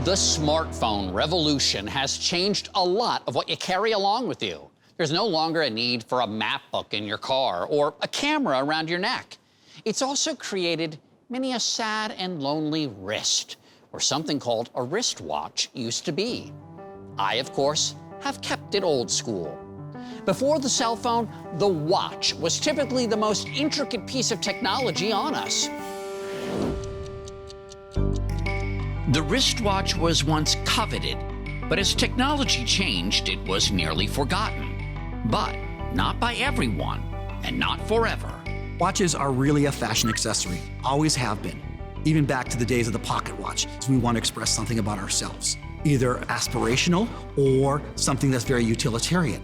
The smartphone revolution has changed a lot of what you carry along with you. There's no longer a need for a map book in your car or a camera around your neck. It's also created many a sad and lonely wrist, where something called a wristwatch used to be. I, of course, have kept it old school. Before the cell phone, the watch was typically the most intricate piece of technology on us. The wristwatch was once coveted, but as technology changed, it was nearly forgotten. But not by everyone, and not forever. Watches are really a fashion accessory, always have been. Even back to the days of the pocket watch, so we want to express something about ourselves, either aspirational or something that's very utilitarian.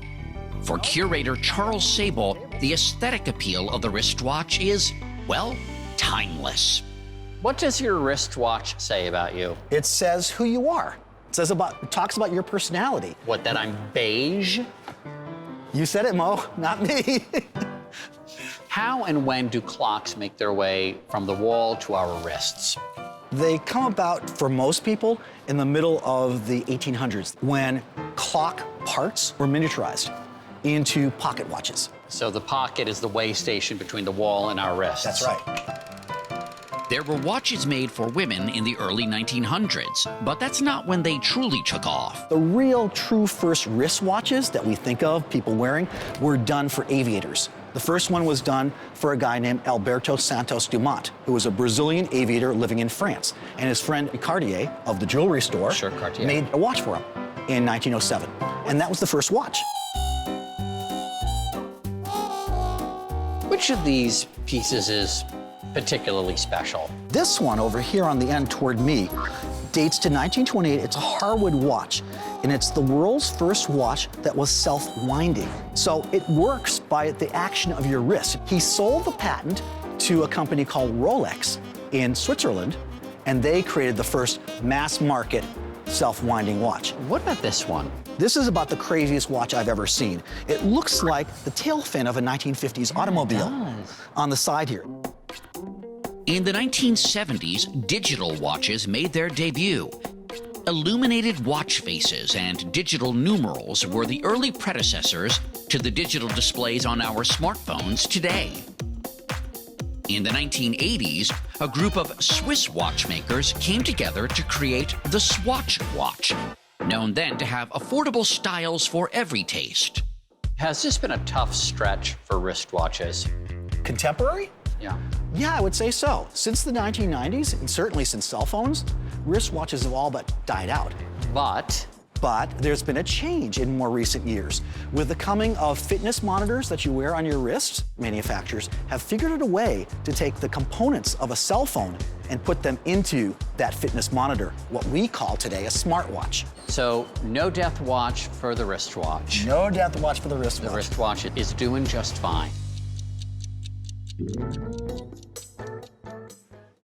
For curator Charles Sable, the aesthetic appeal of the wristwatch is, well, timeless. What does your wristwatch say about you? It says who you are. It talks about your personality. What, that I'm beige? You said it, Mo, not me. How and when do clocks make their way from the wall to our wrists? They come about, for most people, in the middle of the 1800s, when clock parts were miniaturized into pocket watches. So the pocket is the way station between the wall and our wrists. That's right. There were watches made for women in the early 1900s, but that's not when they truly took off. The real, true first wristwatches that we think of, people wearing, were done for aviators. The first one was done for a guy named ALBERTO SANTOS-DUMONT, who was a Brazilian aviator living in France. And his friend Cartier of the jewelry store made a watch for him in 1907. And that was the first watch. Which of these pieces is particularly special? This one over here on the end toward me dates to 1928. It's a Harwood watch, and it's the world's first watch that was self-winding. So it works by the action of your wrist. He sold the patent to a company called Rolex in Switzerland, and they created the first mass-market self-winding watch. What about this one? This is about the craziest watch I've ever seen. It looks like the tail fin of a 1950s automobile on the side here. In the 1970s, digital watches made their debut. Illuminated watch faces and digital numerals were the early predecessors to the digital displays on our smartphones today. In the 1980s, a group of Swiss watchmakers came together to create the Swatch watch, known then to have affordable styles for every taste. Has this been a tough stretch for wristwatches? Contemporary? Yeah. Yeah, I would say so. Since the 1990s, and certainly since cell phones, wristwatches have all but died out. But there's been a change in more recent years. With the coming of fitness monitors that you wear on your wrists, manufacturers have figured out a way to take the components of a cell phone and put them into that fitness monitor, what we call today a smartwatch. So no death watch for the wristwatch. No death watch for the wristwatch. The wristwatch is doing just fine.